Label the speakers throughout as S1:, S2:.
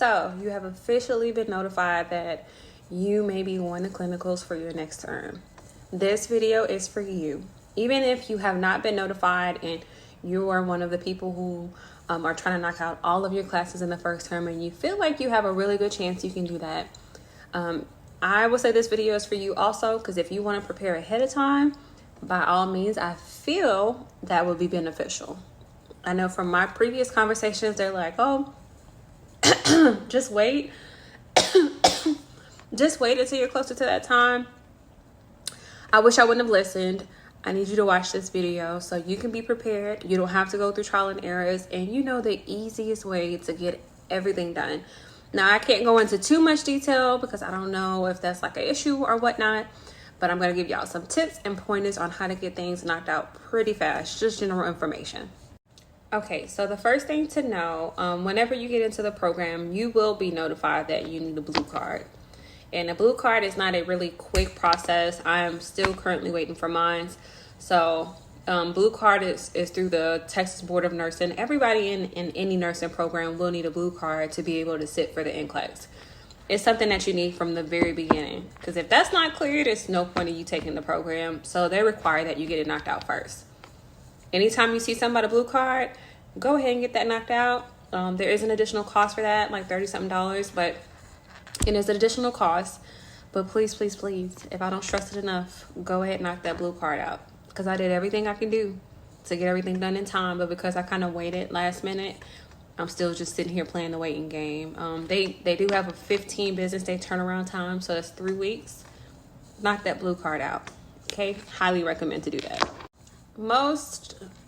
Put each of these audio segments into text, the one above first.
S1: So you have officially been notified that you may be going to clinicals for your next term. This video is for you. Even if you have not been notified and you are one of the people who are trying to knock out all of your classes in the first term and you feel like you have a really good chance you can do that, I will say this video is for you also, because if you want to prepare ahead of time, by all means, I feel that would be beneficial. I know from my previous conversations, they're like, oh, just wait. Just wait until you're closer to that time. I wish I wouldn't have listened. I need you to watch this video so you can be prepared. You don't have to go through trial and errors, and you know the easiest way to get everything done. Now, I can't go into too much detail because I don't know if that's like an issue or whatnot, but I'm going to give y'all some tips and pointers on how to get things knocked out pretty fast, just general information. Okay, so the first thing to know, whenever you get into the program, you will be notified that you need a blue card. And a blue card is not a really quick process. I am still currently waiting for mine. So blue card is through the Texas Board of Nursing. Everybody in any nursing program will need a blue card to be able to sit for the NCLEX. It's something that you need from the very beginning, because if that's not clear, there's no point in you taking the program. So they require that you get it knocked out first. Anytime you see somebody a blue card, go ahead and get that knocked out. There is an additional cost for that, like $30-something, but it is an additional cost. But please, please, please, if I don't stress it enough, go ahead and knock that blue card out, because I did everything I can do to get everything done in time. But because I kind of waited last minute, I'm still just sitting here playing the waiting game. They do have a 15 business day turnaround time, so that's 3 weeks. Knock that blue card out. Okay, highly recommend to do that.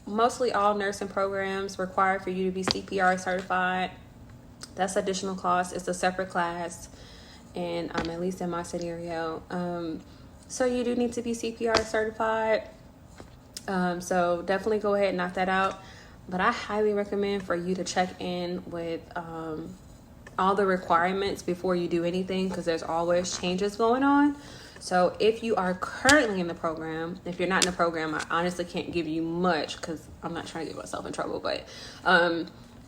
S1: Mostly all nursing programs require for you to be CPR certified. That's additional cost. It's a separate class, and at least in my scenario, so you do need to be CPR certified. So definitely go ahead and knock that out. But I highly recommend for you to check in with all the requirements before you do anything, because there's always changes going on. So if you are currently in the program, if you're not in the program, I honestly can't give you much because I'm not trying to get myself in trouble. But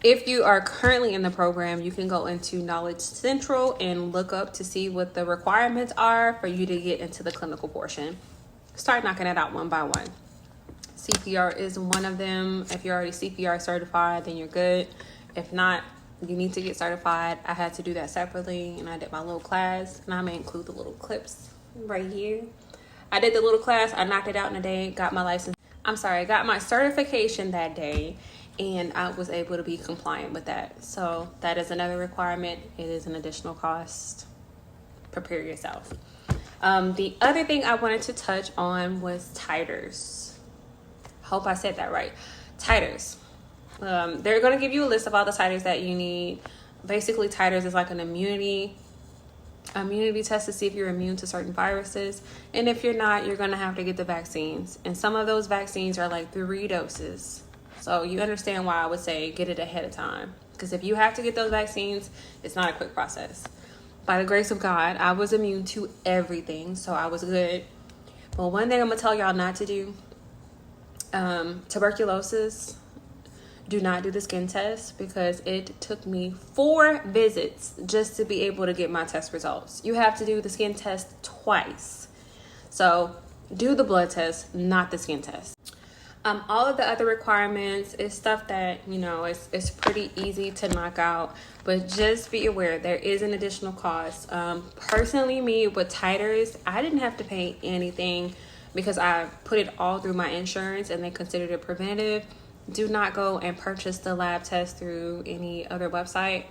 S1: if you are currently in the program, you can go into Knowledge Central and look up to see what the requirements are for you to get into the clinical portion. Start knocking it out one by one. CPR is one of them. If you're already CPR certified, then you're good. If not, you need to get certified. I had to do that separately, and I did my little class, and I may include the little clips right here. I did the little class. I knocked it out in a day, got my license. Got my certification that day, and I was able to be compliant with that. So that is another requirement. It is an additional cost. Prepare yourself. The other thing I wanted to touch on was Titers. Hope I said that right. Titers. They're going to give you a list of all the titers that you need. Basically, titers is like an immunity test to see if you're immune to certain viruses. And if you're not, you're going to have to get the vaccines. And some of those vaccines are like 3 doses. So you understand why I would say get it ahead of time. Because if you have to get those vaccines, it's not a quick process. By the grace of God, I was immune to everything, so I was good. But one thing I'm going to tell y'all not to do, tuberculosis, do not do the skin test, because it took me 4 visits just to be able to get my test results. You have to do the skin test twice. So do the blood test, not the skin test. All of the other requirements is stuff that, it's pretty easy to knock out, but just be aware there is an additional cost. Personally, me with Titers, I didn't have to pay anything because I put it all through my insurance and they considered it preventive. Do not go and purchase the lab test through any other website.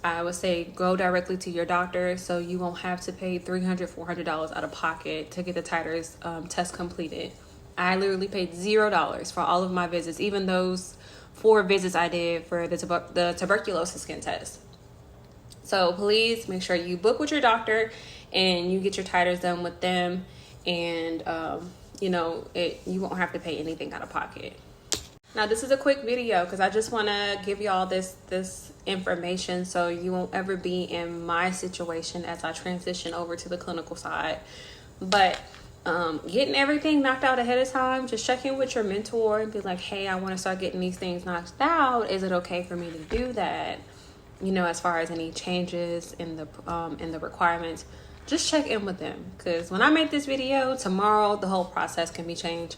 S1: I would say go directly to your doctor so you won't have to pay $300, $400 out of pocket to get the Titers test completed. I literally paid $0 for all of my visits, even those 4 visits I did for the tuberculosis skin test. So please make sure you book with your doctor and you get your Titers done with them, and you won't have to pay anything out of pocket. Now, this is a quick video because I just want to give y'all this information so you won't ever be in my situation as I transition over to the clinical side. But getting everything knocked out ahead of time, just check in with your mentor and be like, hey, I want to start getting these things knocked out. Is it okay for me to do that? you know, as far as any changes in the requirements, just check in with them. Because when I make this video, tomorrow the whole process can be changed.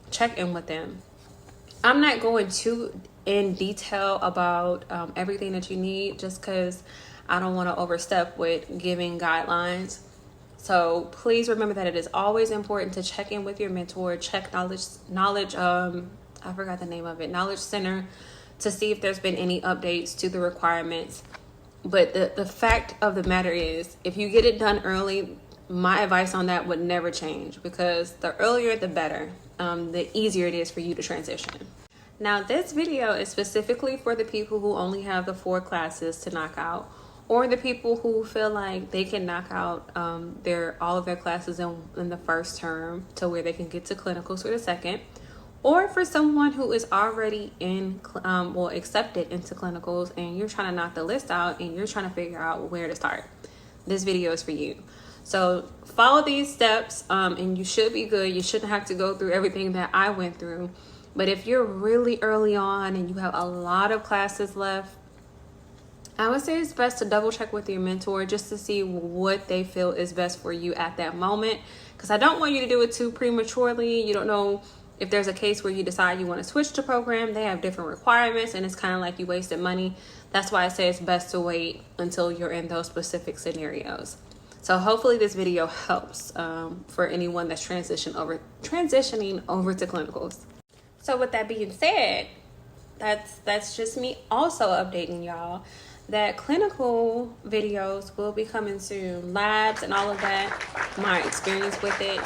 S1: Check in with them. I'm not going too in detail about everything that you need, just because I don't want to overstep with giving guidelines. So please remember that it is always important to check in with your mentor, check knowledge I forgot the name of it, Knowledge Center, to see if there's been any updates to the requirements. But the fact of the matter is, if you get it done early, my advice on that would never change, because the earlier the better, the easier it is for you to transition. Now, this video is specifically for the people who only have the 4 classes to knock out, or the people who feel like they can knock out all of their classes in the first term to where they can get to clinicals for the second, or for someone who is already accepted into clinicals and you're trying to knock the list out and you're trying to figure out where to start. This video is for you. So follow these steps and you should be good. You shouldn't have to go through everything that I went through. But if you're really early on and you have a lot of classes left, I would say it's best to double check with your mentor just to see what they feel is best for you at that moment. Because I don't want you to do it too prematurely. You don't know if there's a case where you decide you want to switch the program. They have different requirements and it's kind of like you wasted money. That's why I say it's best to wait until you're in those specific scenarios. So hopefully this video helps for anyone that's transitioning over to clinicals. So with that being said, that's just me also updating y'all that clinical videos will be coming soon. Labs and all of that, my experience with it,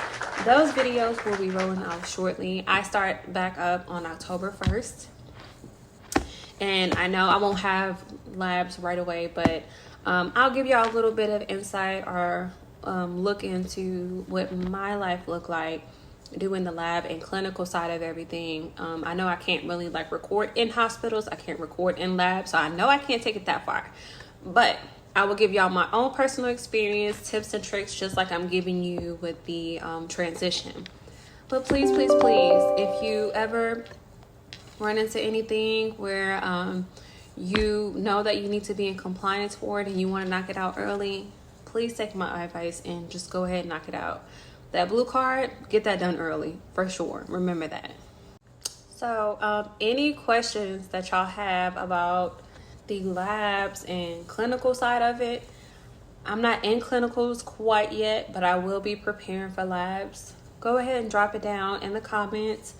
S1: those videos will be rolling out shortly. I start back up on October 1st. And I know I won't have labs right away, but I'll give y'all a little bit of insight or look into what my life looked like doing the lab and clinical side of everything. I know I can't really record in hospitals. I can't record in labs. So I know I can't take it that far. But I will give y'all my own personal experience, tips and tricks, just like I'm giving you with the transition. But please, please, please, if you ever run into anything where you know that you need to be in compliance for it and you want to knock it out early, please take my advice and just go ahead and knock it out. That blue card, get that done early for sure. Remember that. So any questions that y'all have about the labs and clinical side of it, I'm not in clinicals quite yet, but I will be preparing for labs. Go ahead and drop it down in the comments.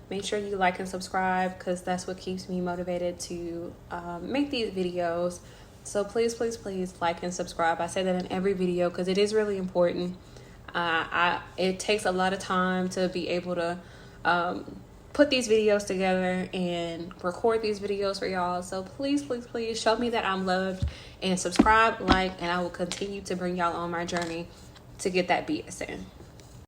S1: Make sure you like and subscribe, because that's what keeps me motivated to make these videos. So please, please, please like and subscribe. I say that in every video because it is really important. It takes a lot of time to be able to put these videos together and record these videos for y'all. So please, please, please show me that I'm loved and subscribe, like, and I will continue to bring y'all on my journey to get that BSN.